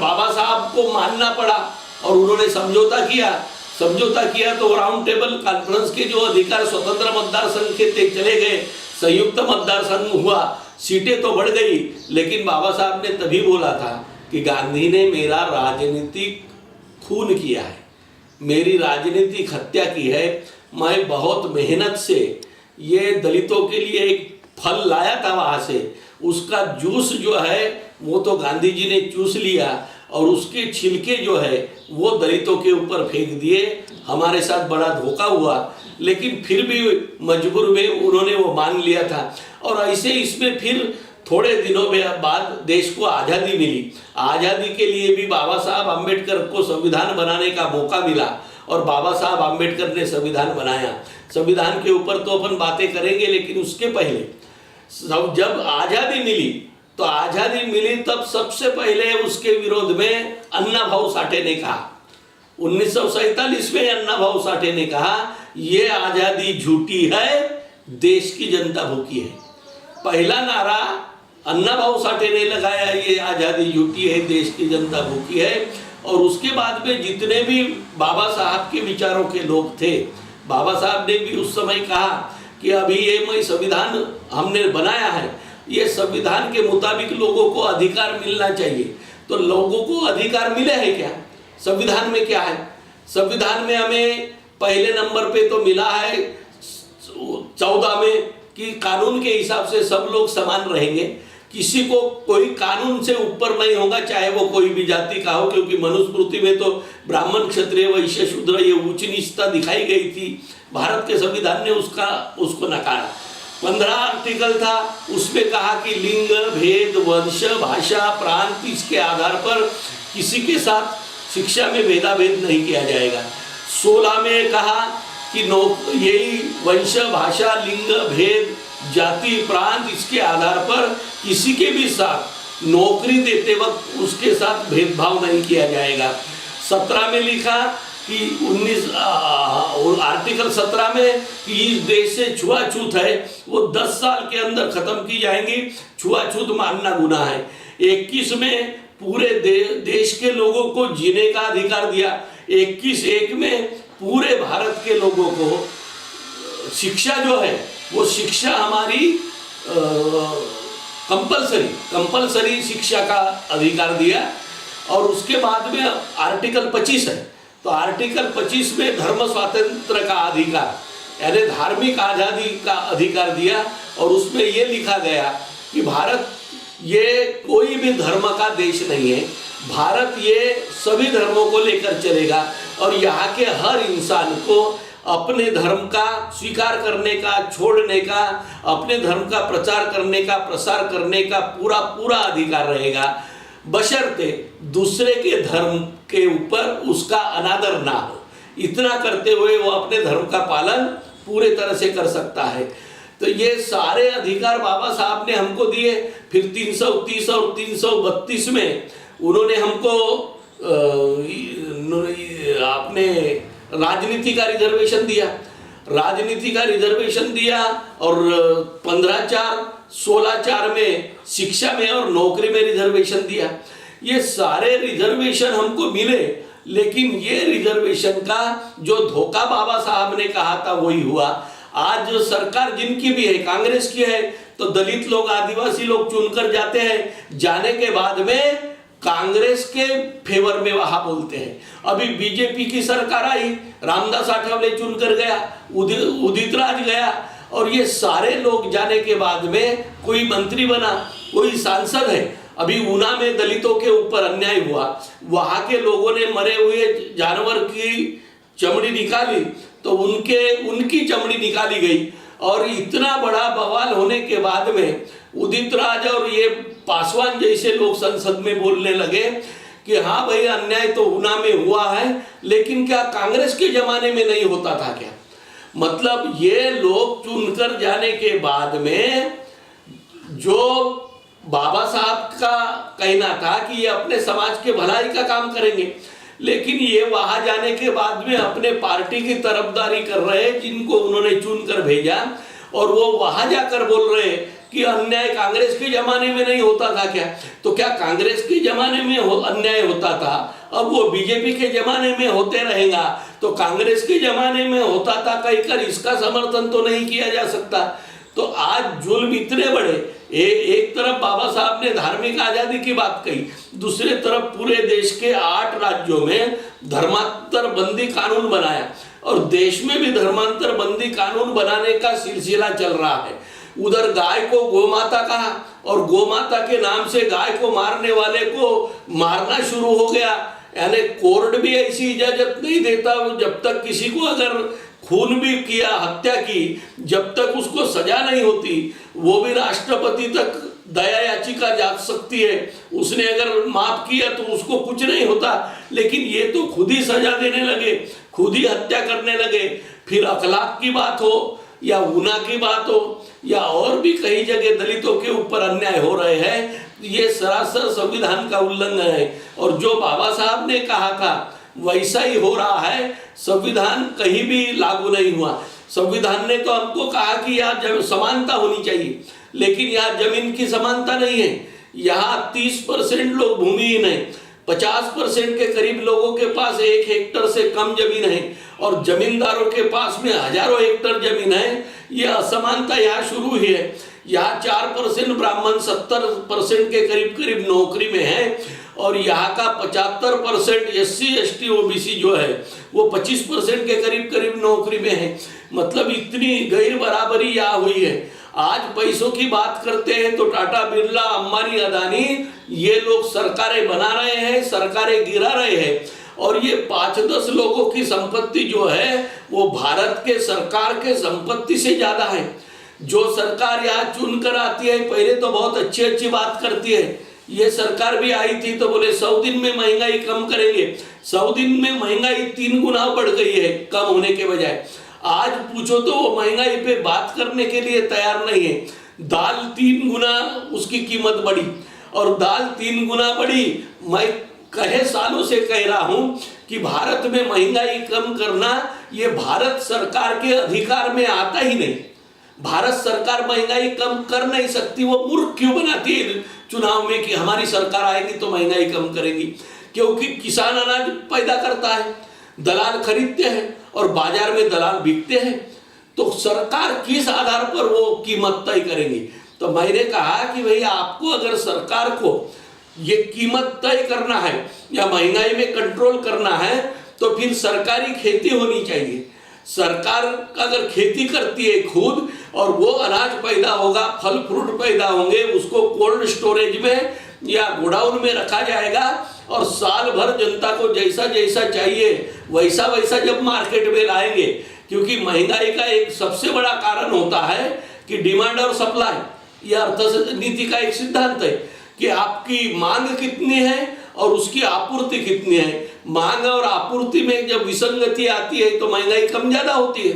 बाबा साहब को मानना पड़ा और उन्होंने समझौता किया तो राउंड टेबल कॉन्फ्रेंस के जो अधिकार स्वतंत्र मतदार संघ के चले गए, संयुक्त मतदार संघ हुआ, सीटें तो बढ़ गई। लेकिन बाबा साहब ने तभी बोला था कि गांधी ने मेरा राजनीतिक खून किया है, मेरी राजनीतिक हत्या की है। मैं बहुत मेहनत से ये दलितों के लिए एक फल लाया था वहाँ से, उसका जूस जो है वो तो गांधी जी ने चूस लिया और उसके छिलके जो है वो दलितों के ऊपर फेंक दिए। हमारे साथ बड़ा धोखा हुआ, लेकिन फिर भी मजबूर में उन्होंने वो मान लिया था। और ऐसे इसमें फिर थोड़े दिनों में बाद देश को आज़ादी मिली। आज़ादी के लिए भी बाबा साहब अम्बेडकर को संविधान बनाने का मौका मिला और बाबा साहब अम्बेडकर ने संविधान बनाया। संविधान के ऊपर तो अपन बातें करेंगे, लेकिन उसके पहले जब आज़ादी मिली तो आज़ादी मिली तब सबसे पहले उसके विरोध में अन्ना भाऊ साठे ने कहा, 1947 में अन्ना भाऊ साठे ने कहा ये आज़ादी झूठी है, देश की जनता भूखी है। पहला नारा अन्ना भाऊ साठे ने लगाया, ये आज़ादी झूठी है, देश की जनता भूखी है। और उसके बाद में जितने भी बाबा साहब के विचारों के लोग थे, बाबा साहब ने भी उस समय कहा कि अभी ये मैं संविधान हमने बनाया है, ये संविधान के मुताबिक लोगों को अधिकार मिलना चाहिए। तो लोगों को अधिकार मिले हैं क्या? संविधान में क्या है? संविधान में हमें पहले नंबर पे तो मिला है 14 में कि कानून के हिसाब से सब लोग समान रहेंगे, किसी को कोई कानून से ऊपर नहीं होगा, चाहे वो कोई भी जाति का हो, क्योंकि मनुस्मृति में तो ब्राह्मण, क्षत्रिय, वैश्य, शूद्र ये उच्च नीचता दिखाई गई थी। भारत के संविधान ने उसको नकारा। 15 आर्टिकल था, उसमें कहा कि लिंग भेद, वंश, भाषा, प्रांत इसके आधार पर किसी के साथ शिक्षा में भेदाभेद नहीं किया जाएगा। 16 में कहा कि यही वंश, भाषा, लिंग भेद, जाति, प्रांत इसके आधार पर किसी के भी साथ नौकरी देते वक्त उसके साथ भेदभाव नहीं किया जाएगा। 17 में लिखा कि आर्टिकल 17 में कि इस देश से छुआछूत है वो 10 साल के अंदर खत्म की जाएंगी, छुआछूत मानना गुनाह है। 21 में पूरे देश के लोगों को जीने का अधिकार दिया। 21(1) में पूरे भारत के लोगों को शिक्षा जो है वो शिक्षा हमारी कंपलसरी शिक्षा का अधिकार दिया। और उसके बाद में आर्टिकल 25 है, तो आर्टिकल 25 में धर्म स्वातंत्र का अधिकार यानी धार्मिक आज़ादी का अधिकार दिया। और उसमें ये लिखा गया कि भारत ये कोई भी धर्म का देश नहीं है, भारत ये सभी धर्मों को लेकर चलेगा और यहाँ के हर इंसान को अपने धर्म का स्वीकार करने का, छोड़ने का, अपने धर्म का प्रचार करने का, प्रसार करने का पूरा अधिकार रहेगा, बशर्ते दूसरे के धर्म के ऊपर उसका अनादर ना हो। इतना करते हुए वो अपने धर्म का पालन पूरे तरह से कर सकता है। तो ये सारे अधिकार बाबा साहब ने हमको दिए। फिर 330 और 332 में उन्होंने हमको अपने राजनीति का रिजर्वेशन दिया और 15(4), 16(4) में शिक्षा में और नौकरी में रिजर्वेशन दिया। ये सारे रिजर्वेशन हमको मिले, लेकिन ये रिजर्वेशन का जो धोखा बाबा साहब ने कहा था वही हुआ। आज जो सरकार जिनकी भी है, कांग्रेस की है, तो दलित लोग, आदिवासी लोग चुनकर जाते हैं, जाने के बाद में कांग्रेस के फेवर में वहां बोलते हैं। अभी बीजेपी की सरकार आई, रामदास आठवले चुनकर गया, उदित राज गया, और ये सारे लोग जाने के बाद में कोई मंत्री बना, कोई सांसद है। अभी ऊना में दलितों के ऊपर अन्याय हुआ, वहां के लोगों ने मरे हुए जानवर की चमड़ी निकाली तो उनकी चमड़ी निकाली गई। और इतना बड़ा बवाल होने के बाद में उदित राज और ये पासवान जैसे लोग संसद में बोलने लगे कि हाँ भाई अन्याय तो ऊना में हुआ है, लेकिन क्या कांग्रेस के जमाने में नहीं होता था क्या? मतलब ये लोग चुनकर जाने के बाद में जो बाबा साहब का कहना था कि ये अपने समाज के भलाई का काम करेंगे, लेकिन ये वहां जाने के बाद में अपने पार्टी की तरफदारी कर रहे हैं जिनको उन्होंने चुनकर भेजा, और वो वहां जाकर बोल रहे हैं कि अन्याय कांग्रेस के जमाने में नहीं होता था क्या? तो क्या कांग्रेस के जमाने में अन्याय होता था, अब वो बीजेपी के जमाने में होते रहेगा? तो कांग्रेस के जमाने में होता था कहकर इसका समर्थन तो नहीं किया जा सकता। तो आज जुल्म इतने बड़े, एक तरफ बाबा साहब ने धार्मिक आजादी की बात कही, दूसरे तरफ पूरे देश के 8 राज्यों में धर्मांतर बंदी कानून बनाया, और देश में भी धर्मांतर बंदी कानून बनाने का सिलसिला चल रहा है। उधर गाय को गोमाता कहा, और गोमाता के नाम से गाय को मारने वाले को मारना शुरू हो गया। यानी कोर्ट भी ऐसी इजाजत नहीं देता, जब तक किसी को अगर खून भी किया, हत्या की, जब तक उसको सजा नहीं होती, वो भी राष्ट्रपति तक दया याचिका जा सकती है। उसने अगर माफ किया तो उसको कुछ नहीं होता, लेकिन ये तो खुद ही सजा देने लगे, खुद ही हत्या करने लगे। फिर अखलाक की बात हो या ऊना की बात हो या और भी कई जगह दलितों के ऊपर अन्याय हो रहे हैं, ये सरासर संविधान का उल्लंघन है। और जो बाबा साहब ने कहा था वैसा ही हो रहा है। संविधान कहीं भी लागू नहीं हुआ। संविधान ने तो हमको कहा कि यहाँ समानता होनी चाहिए, लेकिन यहाँ जमीन की समानता नहीं है। यहाँ 30% लोग भूमिहीन है, 50% के करीब लोगों के पास 1 हेक्टर से कम जमीन है, और जमींदारों के पास में हजारों हेक्टर जमीन है। यह असमानता यहाँ शुरू हुई है। यहाँ 4% ब्राह्मण 70% के करीब नौकरी में है, और यहाँ का 75% SC ST OBC जो है वो 25% के करीब नौकरी में है। मतलब इतनी गैर बराबरी यहाँ हुई है। आज पैसों की बात करते हैं तो टाटा, बिरला, अंबानी, अदानी, ये लोग सरकारें बना रहे हैं, सरकारें गिरा रहे हैं, और ये 5-10 लोगों की संपत्ति जो है वो भारत के सरकार के संपत्ति से ज्यादा है। जो सरकार यहाँ चुन कर आती है, पहले तो बहुत अच्छी बात करती है। ये सरकार भी आई थी तो बोले 100 दिन में महंगाई कम करेंगे। 100 दिन में महंगाई 3 गुना बढ़ गई है कम होने के बजाय। आज पूछो तो वो महंगाई पे बात करने के लिए तैयार नहीं है। दाल 3 गुना उसकी कीमत बढ़ी, और दाल 3 गुना बढ़ी। मैं कई सालों से कह रहा हूं कि भारत में महंगाई कम करना ये भारत सरकार के अधिकार में आता ही नहीं। भारत सरकार महंगाई कम कर नहीं सकती। वो मूर्ख क्यों बनाती है चुनाव में कि हमारी सरकार आएगी तो महंगाई कम करेगी? क्योंकि किसान अनाज पैदा करता है, दलाल खरीदते हैं, और बाजार में दलाल बिकते हैं। तो सरकार किस आधार पर वो कीमत तय करेंगी? तो मैंने कहा कि भैया आपको अगर सरकार को ये कीमत तय करना है या महंगाई में कंट्रोल करना है, तो फिर सरकारी खेती होनी चाहिए। सरकार अगर खेती करती है खुद, और वो अनाज पैदा होगा, फल फ्रूट पैदा होंगे, उसको कोल्ड स्टोरेज में या गोडाउन में रखा जाएगा, और साल भर जनता को जैसा जैसा चाहिए वैसा वैसा जब मार्केट में लाएंगे। क्योंकि महंगाई का एक सबसे बड़ा कारण होता है कि डिमांड और सप्लाई। यह अर्थनीति का एक सिद्धांत है कि आपकी मांग कितनी है और उसकी आपूर्ति कितनी है। मांग और आपूर्ति में जब विसंगति आती है तो महंगाई कम ज्यादा होती है।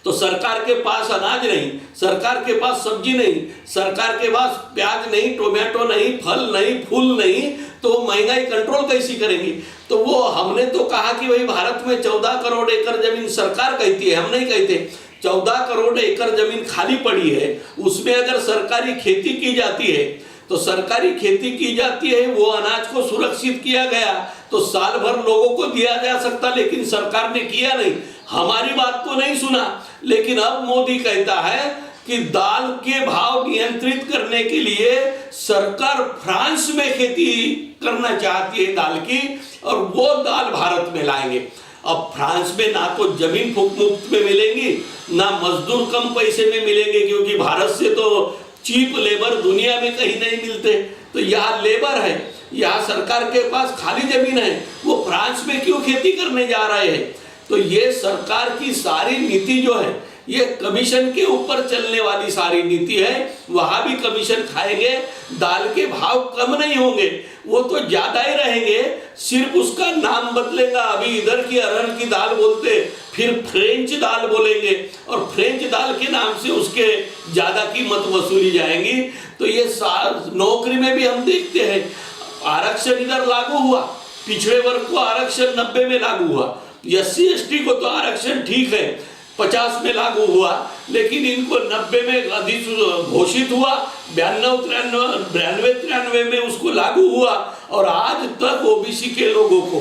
तो सरकार के पास अनाज नहीं, सरकार के पास सब्जी नहीं, सरकार के पास प्याज नहीं, टोमेटो नहीं, फल नहीं, फूल नहीं, तो महंगाई कंट्रोल कैसी करेंगी? तो वो हमने तो कहा कि भाई भारत में 14 करोड़ एकड़ जमीन, सरकार कहती है, हम नहीं कहते, 14 करोड़ एकड़ जमीन खाली पड़ी है। उसमें अगर सरकारी खेती की जाती है तो सरकारी खेती की जाती है, वो अनाज को सुरक्षित किया गया तो साल भर लोगों को दिया जा सकता, लेकिन सरकार ने किया नहीं, हमारी बात को नहीं सुना। लेकिन अब मोदी कहता है कि दाल के भाव नियंत्रित करने के लिए सरकार फ्रांस में खेती करना चाहती है दाल की, और वो दाल भारत में लाएंगे। अब फ्रांस में ना तो जमीन मुफ्त में मिलेंगी, ना मजदूर कम पैसे में मिलेंगे, क्योंकि भारत से तो चीप लेबर दुनिया में कहीं नहीं मिलते। तो यहाँ लेबर है, यहाँ सरकार के पास खाली जमीन है, वो फ्रांस में क्यों खेती करने जा रहे हैं? तो ये सरकार की सारी नीति जो है ये कमीशन के ऊपर चलने वाली सारी नीति है। वहां भी कमीशन खाएंगे, दाल के भाव कम नहीं होंगे, वो तो ज्यादा ही रहेंगे, सिर्फ उसका नाम बदलेगा। अभी इधर की अरहर की दाल बोलते, फिर फ्रेंच दाल बोलेंगे, और फ्रेंच दाल के नाम से उसके ज्यादा कीमत वसूली जाएंगी। तो ये नौकरी में भी हम देखते हैं, आरक्षण इधर लागू हुआ, पिछड़े वर्ग को आरक्षण 90 में लागू हुआ, SC ST को तो आरक्षण ठीक है, 50 में लागू हुआ, लेकिन इनको 90 में घोषित हुआ, 92 में उसको लागू हुआ, और आज तक ओबीसी के लोगों को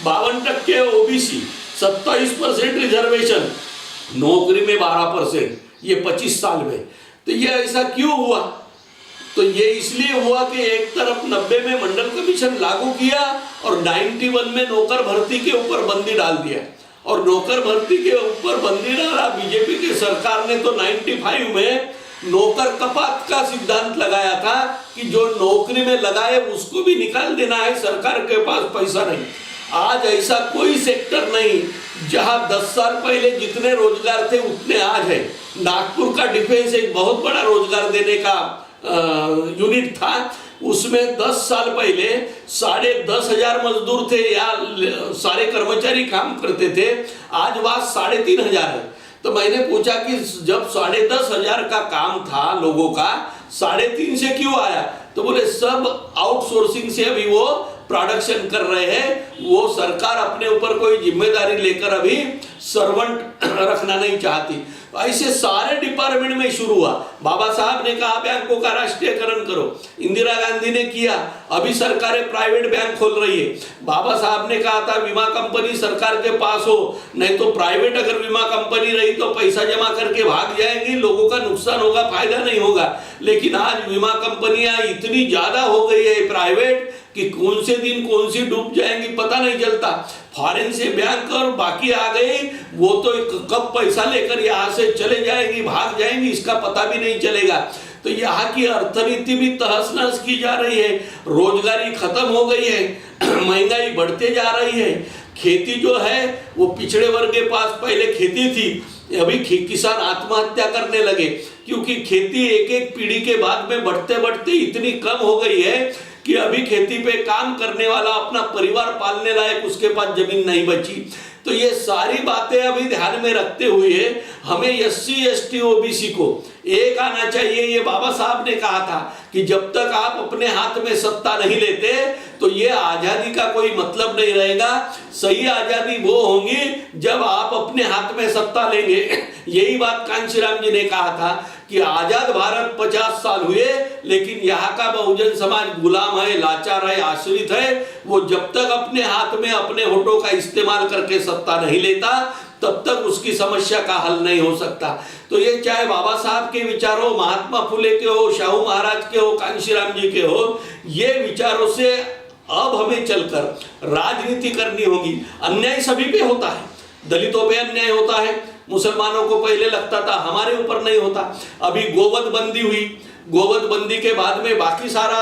52% ओबीसी, 27% रिजर्वेशन, नौकरी में 12%, ये 25 साल में। तो ये ऐसा क्यों हुआ? तो ये इसलिए हुआ कि एक तरफ 90 में मंडल कमीशन लागू किया और 91 में नौकर भर्ती के ऊपर बंदी डाल दिया, और नौकर भर्ती के ऊपर बंदी डाला बीजेपी की सरकार ने। तो 95 में नौकर कपात का सिद्धांत लगाया था कि जो नौकरी में लगाए उसको भी निकाल देना है, सरकार के पास पैसा नहीं। आज ऐसा कोई सेक्टर नहीं जहां 10 साल पहले जितने रोजगार थे उतने आज है। नागपुर का डिफेंस एक बहुत बड़ा रोजगार देने का यूनिट था, उसमें 10 साल पहले 10,500 मजदूर थे या सारे कर्मचारी काम करते थे, आज वहां 3,500 है। तो मैंने पूछा कि जब 10,500 का काम था लोगों का, 3.5 से क्यों आया? तो बोले सब आउटसोर्सिंग से अभी वो प्रोडक्शन कर रहे हैं, वो सरकार अपने ऊपर कोई जिम्मेदारी लेकर अभी सर्वेंट रखना नहीं चाहती। ऐसे सारे डिपार्टमेंट में शुरू हुआ। बाबा साहब ने कहा बैंकों का राष्ट्रीयकरण करो, इंदिरा गांधी ने किया, अभी सरकारें प्राइवेट बैंक खोल रही है। बाबा साहब ने कहा था बीमा कंपनी सरकार के पास हो, नहीं तो प्राइवेट अगर बीमा कंपनी रही तो पैसा जमा करके भाग जाएंगी, लोगों का नुकसान होगा, फायदा नहीं होगा। लेकिन आज बीमा कंपनियां इतनी ज्यादा हो गई है प्राइवेट कि कौन से दिन कौन सी डूब जाएंगी पता नहीं चलता। फॉरेन से बैंक और बाकी आ गई, वो तो कब पैसा लेकर यहाँ से चले जाएंगी, भाग जाएंगी, इसका पता भी नहीं चलेगा। तो यहाँ की अर्थनीति भी तहस नहस की जा रही है, रोजगारी खत्म हो गई है, महंगाई बढ़ते जा रही है। खेती जो है वो पिछड़े वर्ग के पास पहले खेती थी, अभी किसान आत्महत्या करने लगे, क्योंकि खेती एक एक पीढ़ी के बाद में बढ़ते बढ़ते इतनी कम हो गई है कि अभी खेती पे काम करने वाला अपना परिवार पालने लायक उसके पास जमीन नहीं बची। तो ये सारी बातें अभी ध्यान में रखते हुए हमें SC ST OBC को एक आना चाहिए। ये बाबा साहब ने कहा था कि जब तक आप अपने हाथ में सत्ता नहीं लेते तो ये आजादी का कोई मतलब नहीं रहेगा। सही आजादी वो होगी जब आप अपने हाथ में सत्ता लेंगे। यही बात कांशीराम जी ने कहा था कि आजाद भारत 50 साल हुए, लेकिन यहाँ का बहुजन समाज गुलाम है, लाचार है, आश्रित है। वो जब तक अपने हाथ में अपने होठों का इस्तेमाल करके सत्ता नहीं लेता तब तक उसकी समस्या का हल नहीं हो सकता। तो ये चाहे बाबा साहब के विचार हो, महात्मा फुले के हो, शाहू महाराज के हो, कांशीराम जी के हो, ये विचारों से अब हमें चलकर राजनीति करनी होगी। अन्याय सभी पे होता है, दलितों पे अन्याय होता है, मुसलमानों को पहले लगता था हमारे ऊपर नहीं होता। अभी गोवध बंदी हुई, गोवध बंदी के बाद में बाकी सारा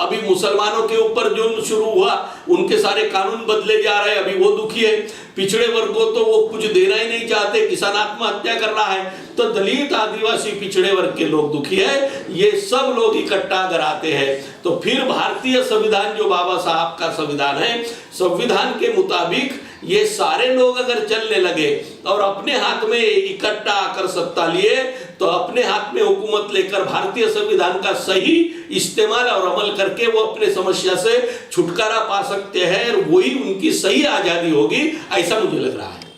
अभी मुसलमानों के ऊपर जो शुरू हुआ उनके सारे कानून बदले जा रहे हैं, अभी वो दुखी है। पिछड़े वर्गों तो वो कुछ देना ही नहीं चाहते, किसान आत्महत्या कर रहा है, तो दलित आदिवासी पिछड़े वर्ग के लोग दुखी है। ये सब लोग इकट्ठा अगर आते हैं तो फिर भारतीय संविधान जो बाबा साहब का संविधान है, संविधान के मुताबिक ये सारे लोग अगर चलने लगे और अपने हाथ में इकट्ठा आकर सत्ता लिए तो अपने हाथ में हुकूमत लेकर भारतीय संविधान का सही इस्तेमाल और अमल करके वो अपने समस्या से छुटकारा पा सकते हैं, और वही उनकी सही आजादी होगी, ऐसा मुझे लग रहा है।